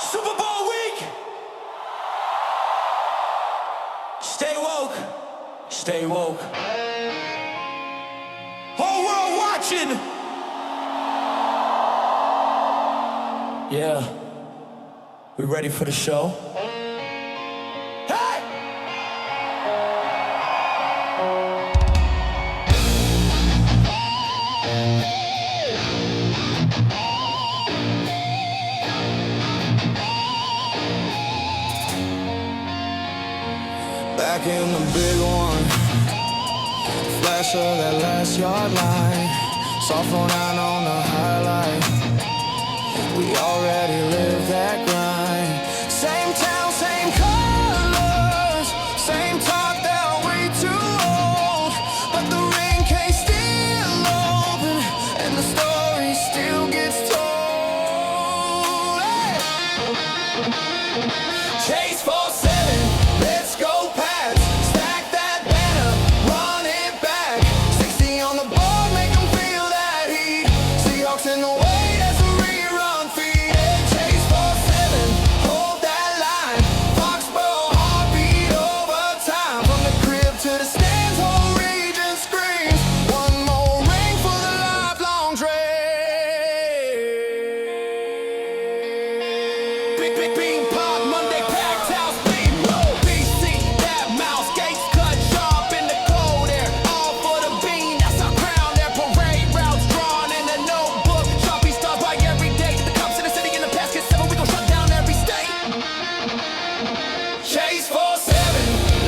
Super Bowl week. Stay woke. Stay woke. Whole world watching. Yeah. We ready for the show? Hey! Back in the big one, flash of that last yard line, soft phone out on the highlight. We already live that grind. Same town, same colors, same talk that we too old. But the ring case still open, and the story still gets told. Hey! Chase for 7, let's go Pats. Stack that banner, run it back. 60 on the board, make them feel that heat. Seahawks in the way, that's a rerun feed. Chase for 7, hold that line. Foxborough heartbeat overtime. From the crib to the stands, whole region screams. One more ring for the lifelong dream. Bean pop, Monday packed house, beam, woo. BC, that mouse, gates cut sharp in the cold air. All for the bean, that's our crown. Their parade routes drawn in the notebook. Sharpie stars by every day. The cops in the city in the past get 7, we gon' shut down every state. Chase for 7,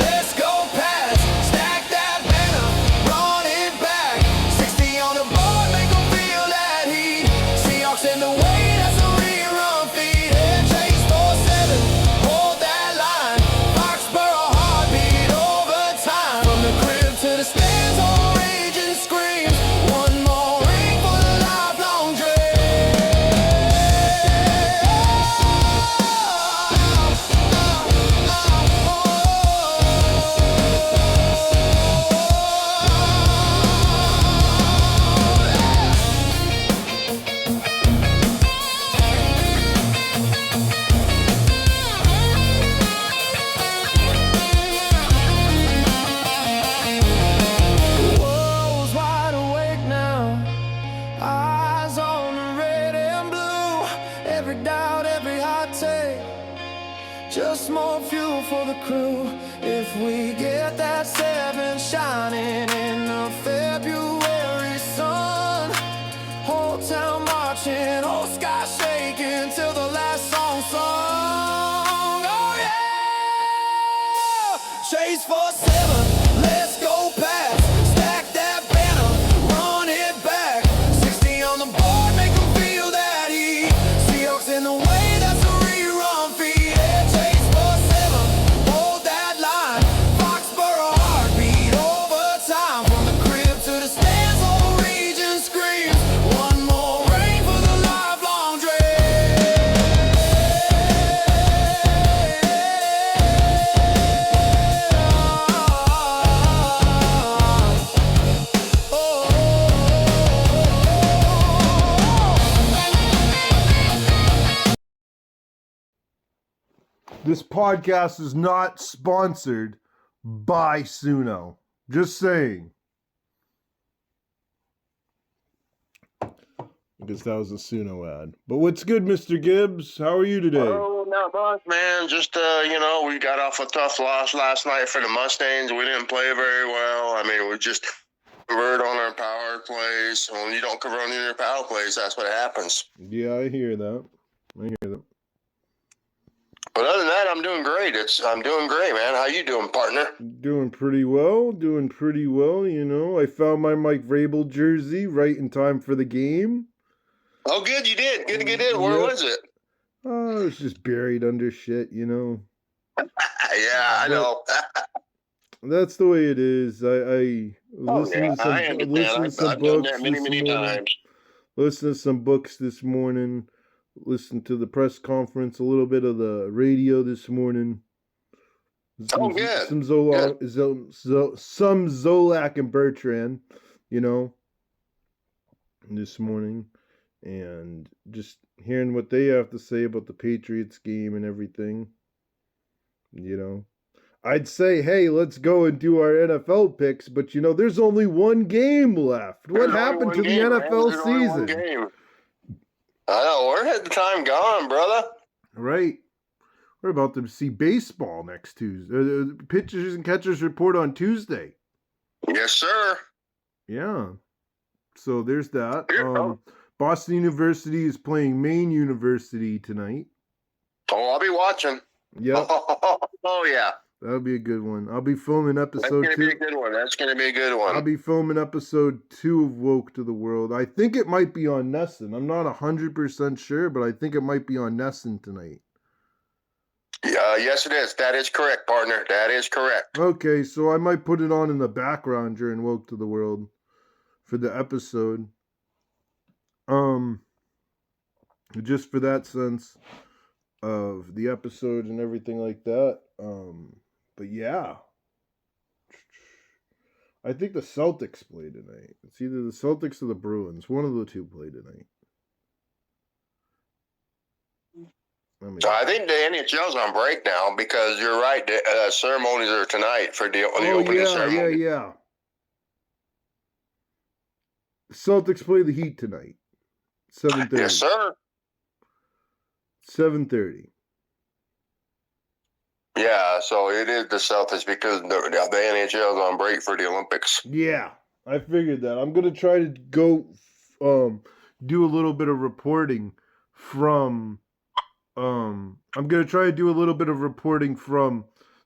let's go Pats. Stack that banner, run it back. 60 on the board, make them feel that heat. Seahawks in the way, that's a rerun feed. Chase for 7, hold that line. Foxborough heartbeat overtime. From the crib to the stands, whole region screams. One more ring for the lifelong The world's wide awake now. Eyes on the red and blue. Every doubt, every hot take. Just more fuel for the crew. If we get that 7 shining in the February sun. Whole town marching, whole sky shaking till the last song sung. Oh yeah! Chase for 7, let's go Pats. Stack that banner, run it back. 60 on the board, make them feel that heat. Seahawks in the way, that's a rerun feed. Chase for 7, hold that line. Foxborough heartbeat overtime. From the crib to the stands, whole region screams. One more ring for the lifelong This podcast is not sponsored by Suno. Just saying. I guess that was a Suno ad. But what's good, Mr. Gibbs? How are you today? Oh, not much, man. Just, we got off a tough loss last night for the Mustangs. We didn't play very well. I mean, we just converted on our power plays. When you don't convert on your power plays, that's what happens. Yeah, I hear that. But other than that, I'm doing great. I'm doing great, man. How you doing, partner? Doing pretty well. You know. I found my Mike Vrabel jersey right in time for the game. Oh, good. You did. Good to get in. Where Yep. was it? Oh, it was just buried under shit, you know. Yeah, I know. That's the way it is. I listened to I understand. some I've done books that many, this many morning. times. Listened to some books this morning. Listened to the press conference, a little bit of the radio this morning. Good. Some Zolak and Bertrand, you know, this morning, and just hearing what they have to say about the Patriots game and everything. You know, I'd say, hey, let's go and do our NFL picks, but there's only one game left. What happened to the NFL season? I know, where had the time gone, brother? Right. We're about to see baseball next Tuesday. Pitchers and catchers report on Tuesday. Yes, sir. Yeah. So there's that. Boston University is playing Maine University tonight. Oh, I'll be watching. Yeah. Oh, yeah. That'll be a good one. I'll be filming episode 2. That's going to be a good one. That's going to be a good one. I'll be filming episode 2 of Woke to the World. I think it might be on Nesson. I'm not 100% sure, but I think it might be on Nesson tonight. Yes, it is. That is correct, partner. That is correct. Okay, so I might put it on in the background during Woke to the World for the episode. Just for that sense of the episode and everything like that. But yeah. I think the Celtics play tonight. It's either the Celtics or the Bruins. One of the two play tonight. I think the NHL's on break now because you're right. The ceremonies are tonight for the opening ceremony. Yeah. Celtics play the Heat tonight. 7:30. Yes, sir. 7:30. Yeah, so it is the Celtics because the NHL is on break for the Olympics. Yeah, I figured that. I'm going to try to go do a little bit of reporting from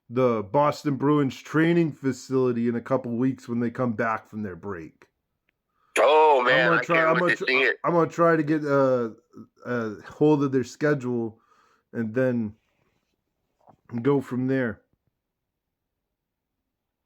the Boston Bruins training facility in a couple weeks when they come back from their break. Oh man, I'm gonna try to get a hold of their schedule and then go from there.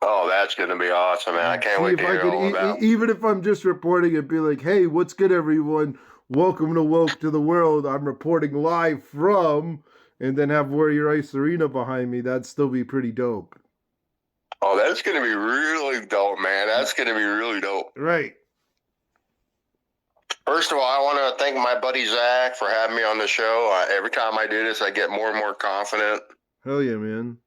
Oh, that's gonna be awesome, man! I can't wait to hear all about. Even if I'm just reporting and be like, "Hey, what's good, everyone? Welcome to Woke to the World. I'm reporting live from," and then have Warrior Ice Arena behind me. That'd still be pretty dope. Oh, that's gonna be really dope, man. That's gonna be really dope. Right. First of all, I want to thank my buddy Zach for having me on the show. Every time I do this, I get more and more confident. Hell yeah, man.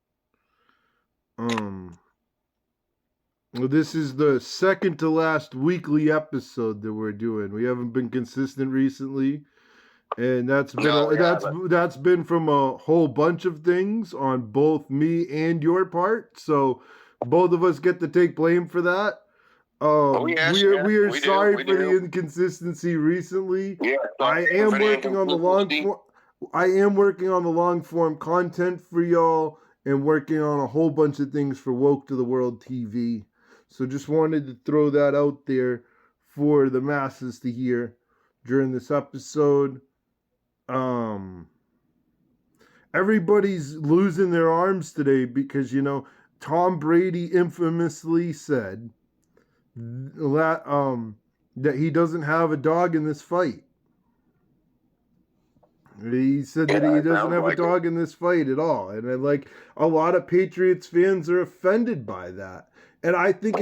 Well, this is the second to last weekly episode that we're doing. We haven't been consistent recently, and that's been from a whole bunch of things on both me and your part. So both of us get to take blame for that. We are sorry for the inconsistency recently. Yeah, I am working on the long form content for y'all and working on a whole bunch of things for Woke to the World TV. So just wanted to throw that out there for the masses to hear during this episode. Everybody's losing their arms today because Tom Brady infamously said that he doesn't have a dog in this fight. He said that he doesn't have a dog in this fight at all, and a lot of Patriots fans are offended by that. And I think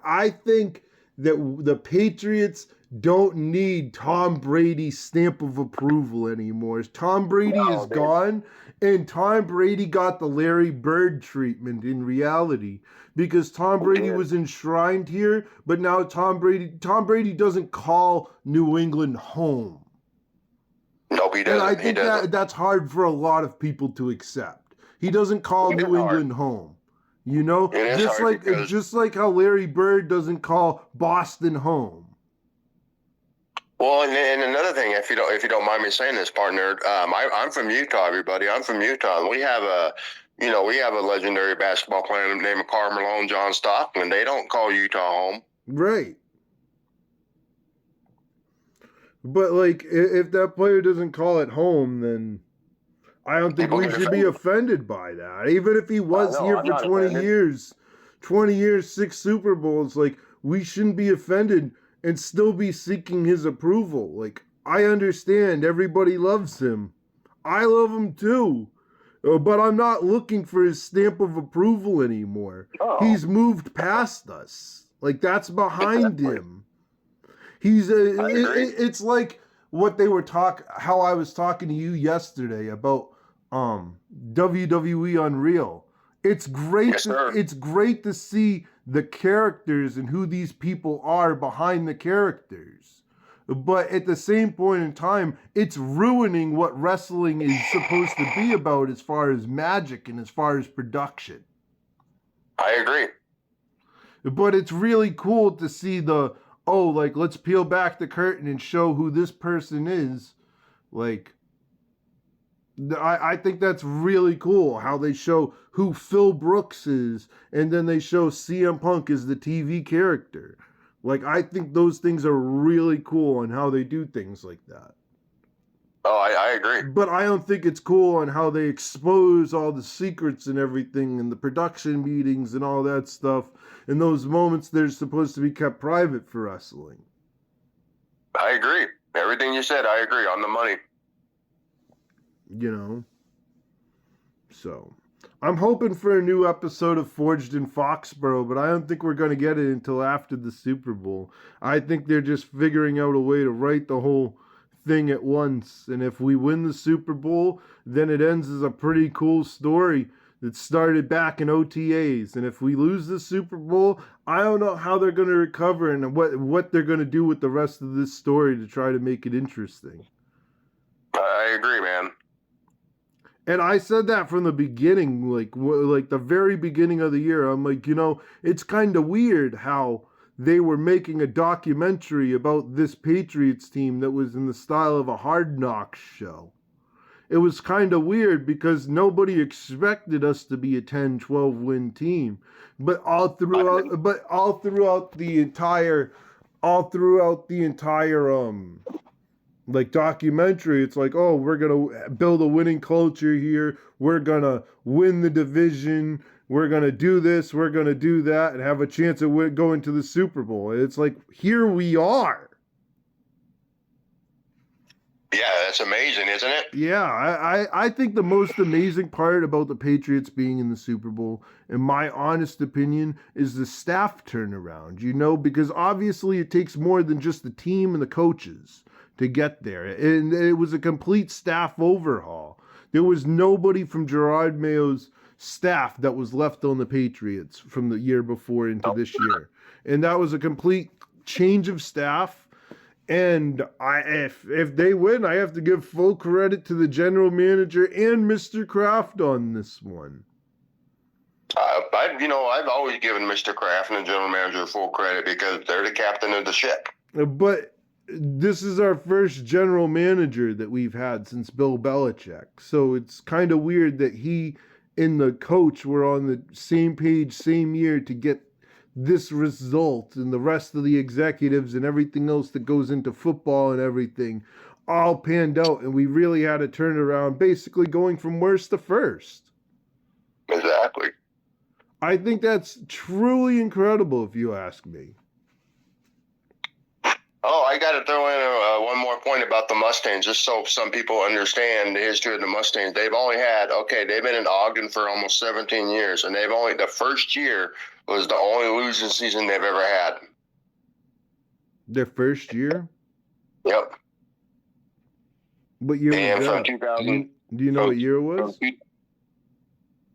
I think that the Patriots don't need Tom Brady's stamp of approval anymore. Tom Brady is gone, and Tom Brady got the Larry Bird treatment in reality because Tom Brady was enshrined here, but now Tom Brady doesn't call New England home. Nope, he doesn't. And I think that's hard for a lot of people to accept. He doesn't call New England home. Just like how Larry Bird doesn't call Boston home. Well, and another thing, if you don't mind me saying this, partner, I'm from Utah. Everybody, I'm from Utah. We have a legendary basketball player named Karl Malone, John Stockton. They don't call Utah home. Right. But if that player doesn't call it home, then I don't think we should be offended by that. Even if he was here for 20 years, 6 Super Bowls, we shouldn't be offended and still be seeking his approval. I understand everybody loves him. I love him too. But I'm not looking for his stamp of approval anymore. Oh. He's moved past us. That's behind him. It's like what they were how I was talking to you yesterday about WWE Unreal. It's great. Yes, sir. It's great to see the characters and who these people are behind the characters. But at the same point in time, it's ruining what wrestling is supposed to be about as far as magic and as far as production. I agree. But it's really cool to see like, let's peel back the curtain and show who this person is. Like, I think that's really cool how they show who Phil Brooks is, and then they show CM Punk as the TV character. Like, I think those things are really cool on how they do things like that. Oh, I agree. But I don't think it's cool on how they expose all the secrets and everything and the production meetings and all that stuff. And those moments they're supposed to be kept private for wrestling. I agree. Everything you said, I agree, on the money. You know? So, I'm hoping for a new episode of Forged in Foxborough, but I don't think we're going to get it until after the Super Bowl. I think they're just figuring out a way to write the whole thing at once. And if we win the Super Bowl, then it ends as a pretty cool story that started back in OTAs. And if we lose the Super Bowl, I don't know how they're going to recover and what they're going to do with the rest of this story to try to make it interesting. I agree, man. And I said that from the beginning, like the very beginning of the year. I'm like, it's kind of weird how they were making a documentary about this Patriots team that was in the style of a Hard Knocks show. It was kind of weird because nobody expected us to be a 10-12 win team, but all throughout the entire like documentary, it's like, oh, we're gonna build a winning culture here. We're gonna win the division. We're gonna do this. We're gonna do that, and have a chance at going to the Super Bowl. It's like, here we are. Yeah, that's amazing, isn't it? Yeah, I think the most amazing part about the Patriots being in the Super Bowl, in my honest opinion, is the staff turnaround, because obviously it takes more than just the team and the coaches to get there. And it was a complete staff overhaul. There was nobody from Gerard Mayo's staff that was left on the Patriots from the year before into this year. And that was a complete change of staff. And if they win, I have to give full credit to the general manager and Mr. Kraft on this one. I've always given Mr. Kraft and the general manager full credit because they're the captain of the ship. But this is our first general manager that we've had since Bill Belichick. So it's kind of weird that he and the coach were on the same page, same year to get this result, and the rest of the executives and everything else that goes into football and everything all panned out, and we really had to turn around, basically going from worst to first. Exactly. I think that's truly incredible, if you ask me. Oh, I got to throw in one more point about the Mustangs, just so some people understand the history of the Mustangs. They've been in Ogden for almost 17 years, and the first year was the only losing season they've ever had. Their first year? Yep. What year and was from that? 2000, Do you know what year it was?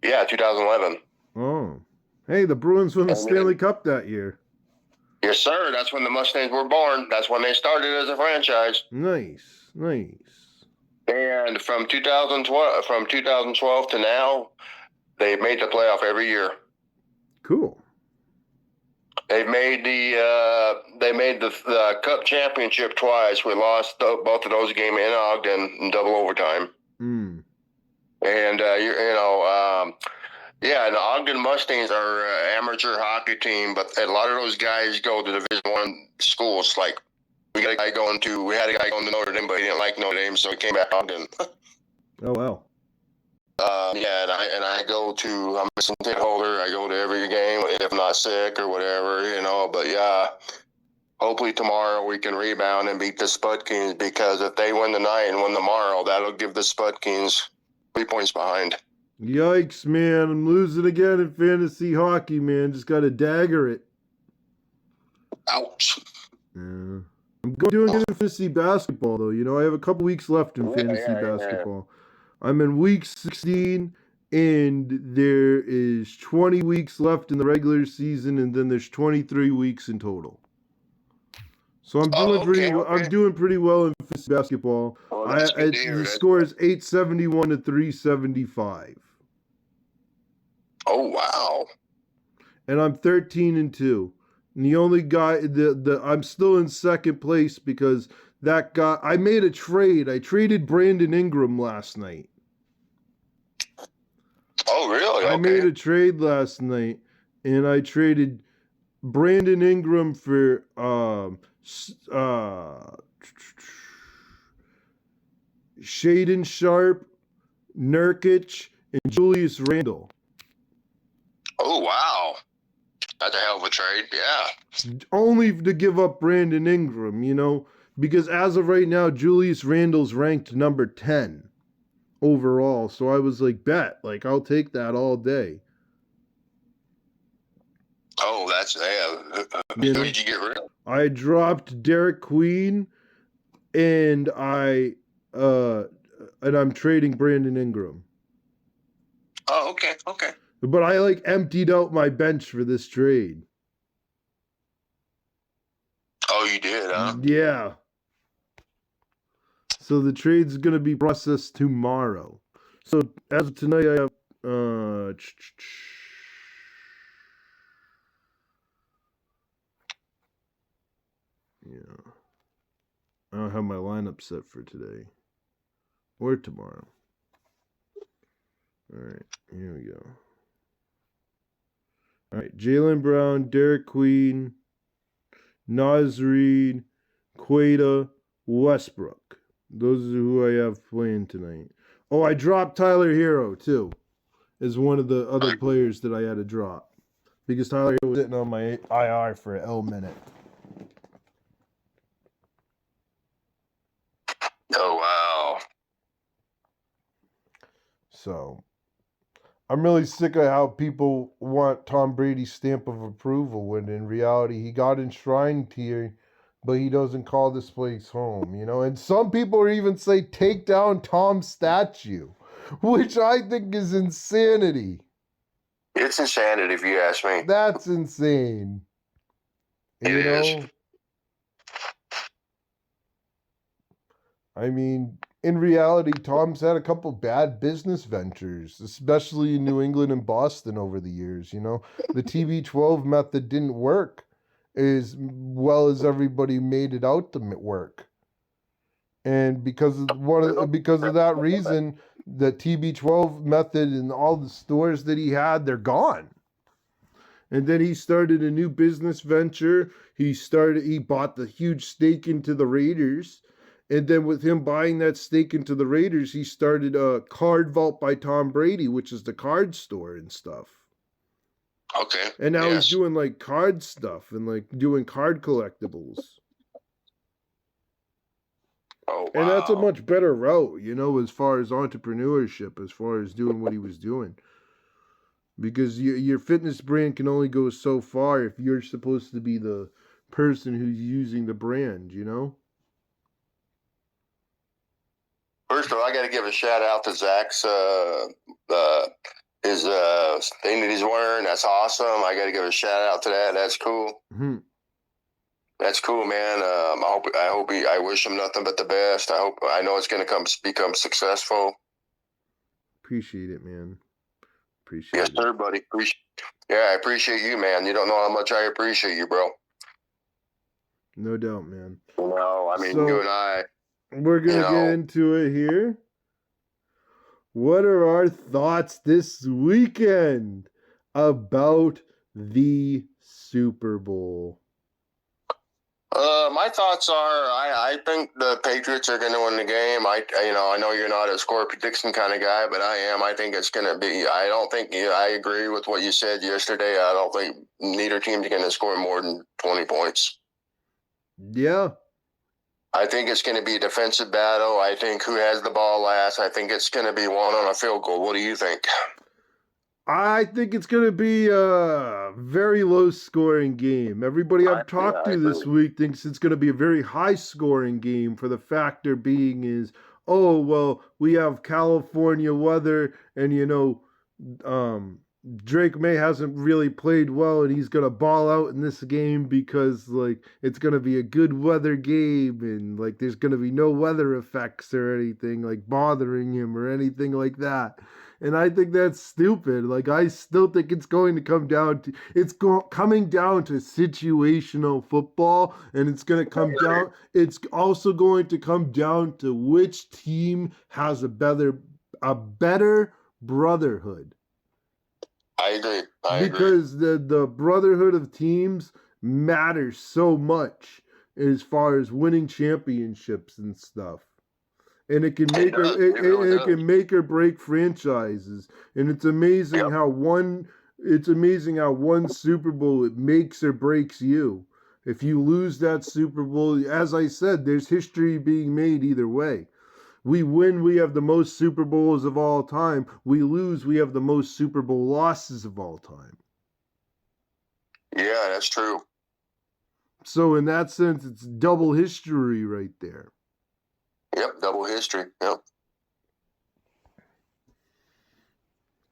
Yeah, 2011. Oh. Hey, the Bruins won the Stanley Cup that year. Yes, sir. That's when the Mustangs were born. That's when they started as a franchise. Nice. And from 2012 to now, they've made the playoff every year. Cool. They made the Cup championship twice. We lost both of those games in Ogden in double overtime. Mm. And and the Ogden Mustangs are an amateur hockey team, but a lot of those guys go to Division I schools. Like we had a guy going to Notre Dame, but he didn't like Notre Dame, so he came back to Ogden. Oh wow. And I go to, I'm a season ticket holder. I go to every game if not sick or whatever, But yeah, hopefully tomorrow we can rebound and beat the Spud Kings, because if they win tonight and win tomorrow, that'll give the Spud Kings 3 points behind. Yikes, man. I'm losing again in fantasy hockey, man. Just got to dagger it. Ouch. Yeah. I'm doing good in fantasy basketball, though. You know, I have a couple weeks left in fantasy Yeah. basketball. I'm in week 16, and there is 20 weeks left in the regular season, and then there's 23 weeks in total. So I'm doing Okay. I'm doing pretty well in fantasy basketball. Well, that's good to hear. The score is 871 to 375. Oh wow. And I'm 13-2. And the only guy I'm still in second place because that guy I made a trade. I traded Brandon Ingram last night. Oh really? Okay. I made a trade last night, and I traded Brandon Ingram for Shaden Sharp, Nurkic, and Julius Randle. Oh wow. That's a hell of a trade. Yeah. Only to give up Brandon Ingram, you know, because as of right now, Julius Randle's ranked number 10 overall. So I was like, bet, like I'll take that all day. Oh, that's yeah. You Who know? did you get rid of? I dropped Derek Queen, and I'm trading Brandon Ingram. Oh, okay, okay. But I like emptied out my bench for this trade. Oh, you did, huh? Yeah. So the trade's gonna be processed tomorrow. So as of tonight, I have yeah. I don't have my lineup set for today or tomorrow. All right, here we go. All right, Jaylen Brown, Derek Queen, Naz Reid, Queta, Westbrook. Those are who I have playing tonight. Oh, I dropped Tyler Hero too, as one of the other players that I had to drop because Tyler Hero was sitting on my IR for an L minute. Oh wow. So I'm really sick of how people want Tom Brady's stamp of approval when in reality he got enshrined here, but he doesn't call this place home, you know? And some people even say take down Tom's statue, which I think is insanity. It's insanity if you ask me. That's insane. It You is. know? I mean, in reality, Tom's had a couple bad business ventures, especially in New England and Boston over the years. You know, the TB12 method didn't work as well as everybody made it out to work, and because of that reason, the TB12 method and all the stores that he had, they're gone. And then he started a new business venture. He bought the huge stake into the Raiders. And then with him buying that stake into the Raiders, he started a Card Vault by Tom Brady, which is the card store and stuff. Okay. And now he's doing like card stuff and like doing card collectibles. Oh, wow. And that's a much better route, you know, as far as entrepreneurship, as far as doing what he was doing. Because your fitness brand can only go so far if you're supposed to be the person who's using the brand, you know? First of all, I got to give a shout out to Zach's his thing that he's wearing. That's awesome. I got to give a shout out to that. That's cool. Mm-hmm. That's cool, man. I wish him nothing but the best. I know it's going to become successful. Appreciate it, man. Yes, sir, buddy. I appreciate you, man. You don't know how much I appreciate you, bro. No doubt, man. No, I mean, you and I. We're going to get into it here. What are our thoughts this weekend about the Super Bowl? My thoughts are, I think the Patriots are going to win the game. I know you're not a score prediction kind of guy, but I am. I think it's going to be. I don't think I agree with what you said yesterday. I don't think neither team's going to score more than 20 points. Yeah. I think it's going to be a defensive battle. I think who has the ball last. I think it's going to be won on a field goal. What do you think? I think it's going to be a very low scoring game. Everybody I've talked I to this agree. week thinks it's going to be a very high scoring game for the factor being is, oh, well, we have California weather and, um, Drake May hasn't really played well and he's going to ball out in this game because, like, it's going to be a good weather game and, like, there's going to be no weather effects or anything, like, bothering him or anything like that. And I think that's stupid. Like I still think it's going to come down to coming down to situational football, and it's going to come down. It's also going to come down to which team has a better brotherhood. I agree. I agree. Because the brotherhood of teams matters so much as far as winning championships and stuff. And it can make it can make or break franchises. And it's amazing Yep. how one Super Bowl it makes or breaks you. If you lose that Super Bowl, as I said, there's history being made either way. We win, we have the most Super Bowls of all time. We lose, we have the most Super Bowl losses of all time. Yeah, that's true. So in that sense, it's double history right there. Yep, double history. Yep.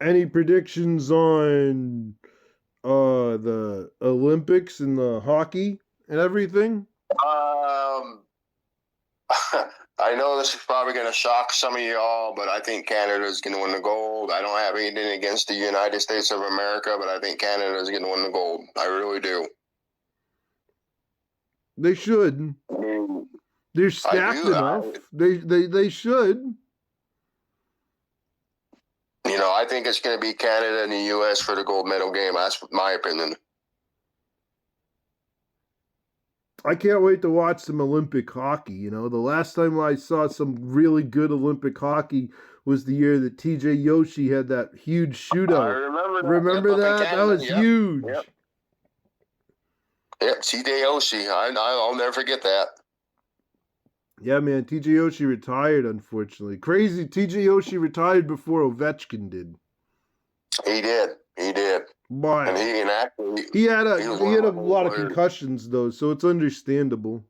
Any predictions on the Olympics and the hockey and everything? I know this is probably going to shock some of y'all, but I think Canada is going to win the gold. I don't have anything against the United States of America, but I think Canada is going to win the gold. I really do. They should. They're stacked enough. They should. You know, I think it's going to be Canada and the U.S. for the gold medal game. That's my opinion. I can't wait to watch some Olympic hockey. You know, the last time I saw some really good Olympic hockey was the year that TJ Yoshi had that huge shootout. I remember that. Remember Yep, that? That was huge. Yep, TJ Yoshi. I'll never forget that. Yeah, man, TJ Yoshi retired, unfortunately. Crazy, TJ Yoshi retired before Ovechkin did. He did. But And actually, he had a lot of concussions though, so it's understandable.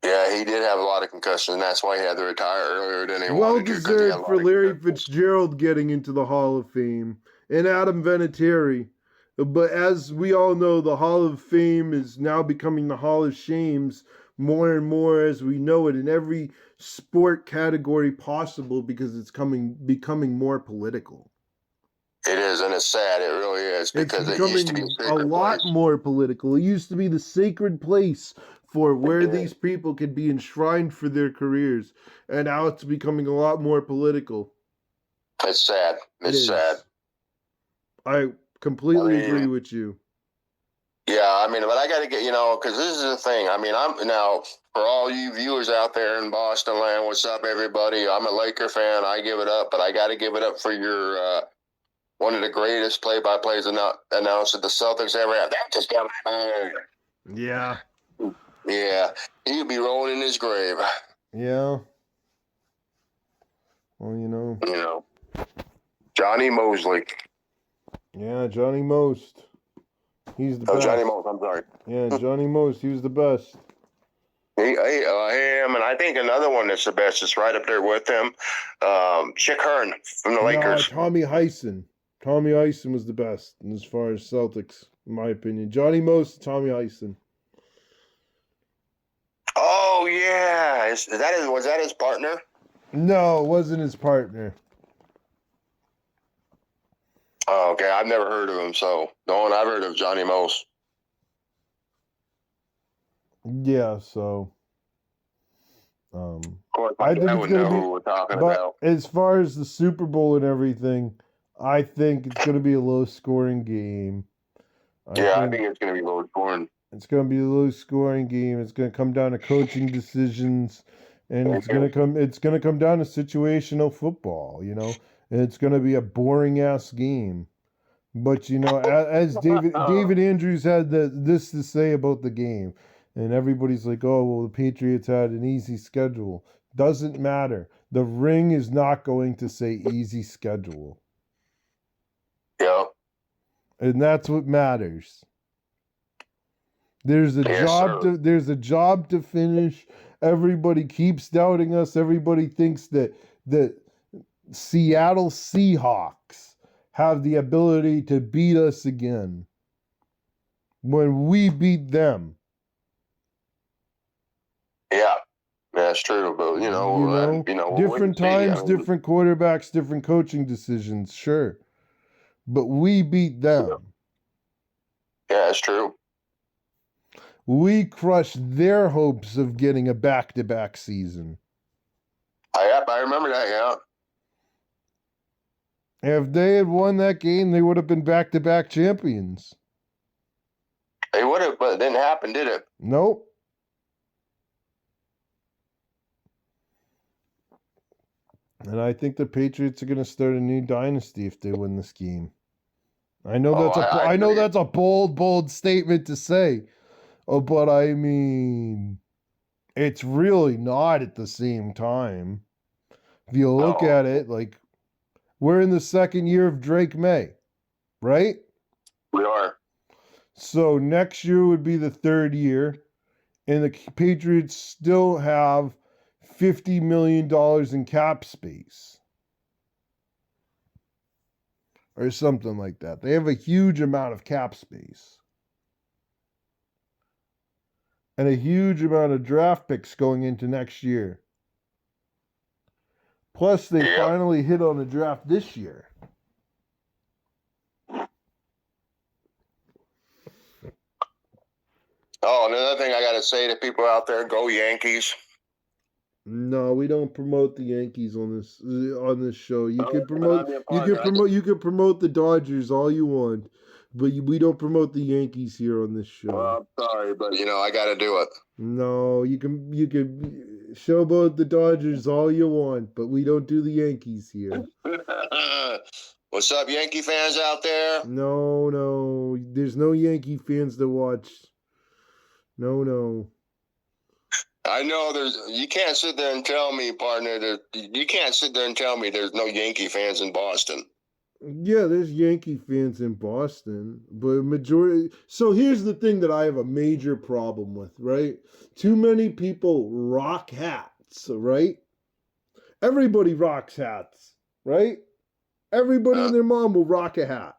Yeah, he did have a lot of concussions, and that's why he had to retire earlier than he Well wanted to. 'cause he had a deserved lot for of Larry concussions. Fitzgerald getting into the Hall of Fame and Adam Vinatieri. But as we all know, the Hall of Fame is now becoming the Hall of Shames more and more as we know it in every sport category possible because it's becoming more political. It is, and it's sad. It really is, because It's it used to becoming be a sacred lot place. more political. It used to be the sacred place for where these people could be enshrined for their careers, and now it's becoming a lot more political. It's sad. It It's is. sad. I completely agree with you. Yeah, I mean, but I got to get, because this is the thing. I mean, I'm now, for all you viewers out there in Boston land, what's up, everybody? I'm a Laker fan. I give it up, but I got to give it up for your one of the greatest play-by-plays announced that the Celtics ever had. That just got Yeah. Yeah, he'd be rolling in his grave. Yeah. Well, Johnny Mosley. Yeah, Johnny Most. He's the best. Johnny Most, I'm sorry. Yeah, Johnny Most. He was the best. Him, and I think another one that's the best is right up there with him. Chick Hearn from the Lakers. Tommy Heisen. Tommy Heisen was the best as far as Celtics, in my opinion. Johnny Most, Tommy Heisen. Oh yeah, was that his partner? No, it wasn't his partner. Oh, okay, I've never heard of him. So the one I've heard of Johnny Most. Yeah, so Of course, I think I it's would gonna know be. who we're talking But about. as far as the Super Bowl and everything, I think it's gonna be a low-scoring game. I think it's going to be low scoring. It's going to be a low-scoring game. It's going to come down to coaching decisions, and it's going to come down to situational football. And it's going to be a boring-ass game. But as David Andrews had this to say about the game, and everybody's like, "Oh, well, the Patriots had an easy schedule." Doesn't matter. The ring is not going to say easy schedule. And that's what matters. There's a Yes, job sir. there's a job to finish. Everybody keeps doubting us. Everybody thinks that the Seattle Seahawks have the ability to beat us again when we beat them. Yeah, that's true. But Different times, different quarterbacks, different coaching decisions, sure. But we beat them. Yeah, that's true. We crushed their hopes of getting a back-to-back season. I remember that. Yeah. If they had won that game, they would have been back-to-back champions. They would have, but it didn't happen, did it? Nope. And I think the Patriots are going to start a new dynasty if they win this game. I know that's a bold statement to say. Oh, but I mean, it's really not at the same time. If you look at it, like, we're in the second year of Drake May, right? We are. So next year would be the third year, and the Patriots still have $50 million in cap space. Or something like that. They have a huge amount of cap space. And a huge amount of draft picks going into next year. Plus, they finally hit on the draft this year. Oh, another thing I got to say to people out there, go Yankees. No, we don't promote the Yankees on this show. You can promote the Dodgers all you want, but we don't promote the Yankees here on this show. Well, I'm sorry, but I got to do it. No, you can showboat the Dodgers all you want, but we don't do the Yankees here. What's up, Yankee fans out there? No, there's no Yankee fans to watch. No. I know you can't sit there and tell me, partner, you can't sit there and tell me there's no Yankee fans in Boston. Yeah, there's Yankee fans in Boston, but majority. So here's the thing that I have a major problem with, right? Too many people rock hats, right? Everybody rocks hats, right? Everybody and their mom will rock a hat.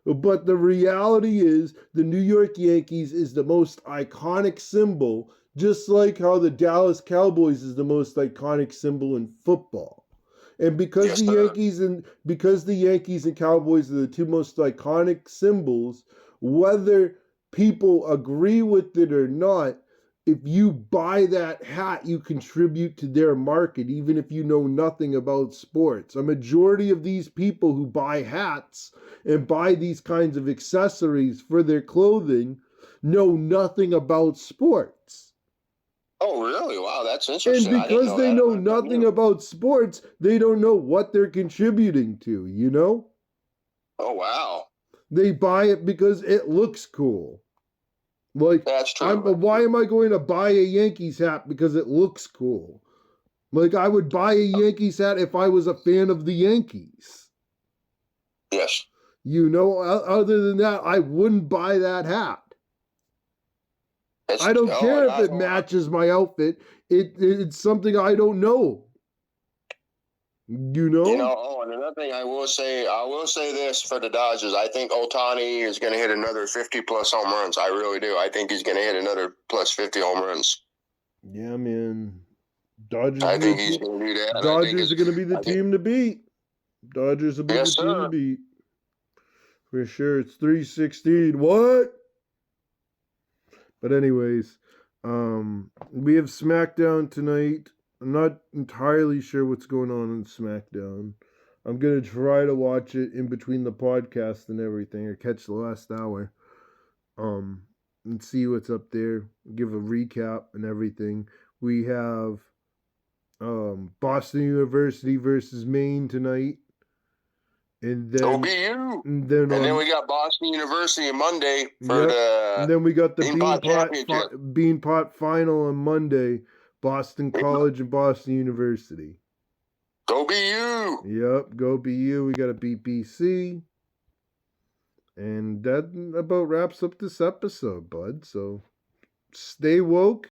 But the reality is the New York Yankees is the most iconic symbol, just like how the Dallas Cowboys is the most iconic symbol in football. And because the Yankees and Cowboys are the two most iconic symbols, whether people agree with it or not, if you buy that hat, you contribute to their market, even if you know nothing about sports. A majority of these people who buy hats and buy these kinds of accessories for their clothing know nothing about sports. Oh, really? Wow, that's interesting. And because they know nothing about sports, they don't know what they're contributing to, you know? Oh, wow. They buy it because it looks cool. Like, that's true. Why am I going to buy a Yankees hat? Because it looks cool. Like, I would buy a Yankees hat if I was a fan of the Yankees. Yes. You know, other than that, I wouldn't buy that hat. I don't care if it matches my outfit. It's something I don't know. You know? And another thing I will say this for the Dodgers. I think Ohtani is going to hit another 50-plus home runs. I really do. I think he's going to hit another plus 50 home runs. Yeah, man. Dodgers. I think he's going to do that. Dodgers are going to be the team to beat. Dodgers will be the team to beat. For sure. It's 3-16. What? But anyways, we have SmackDown tonight. I'm not entirely sure what's going on in SmackDown. I'm going to try to watch it in between the podcast and everything, or catch the last hour, and see what's up there, give a recap and everything. We have Boston University versus Maine tonight. And then OBU. And then we got Boston University on Monday for the. And then we got the Beanpot final on Monday. Boston College and Boston University. Go BU. Yep, go BU. We got to beat BC. And that about wraps up this episode, bud. So stay woke,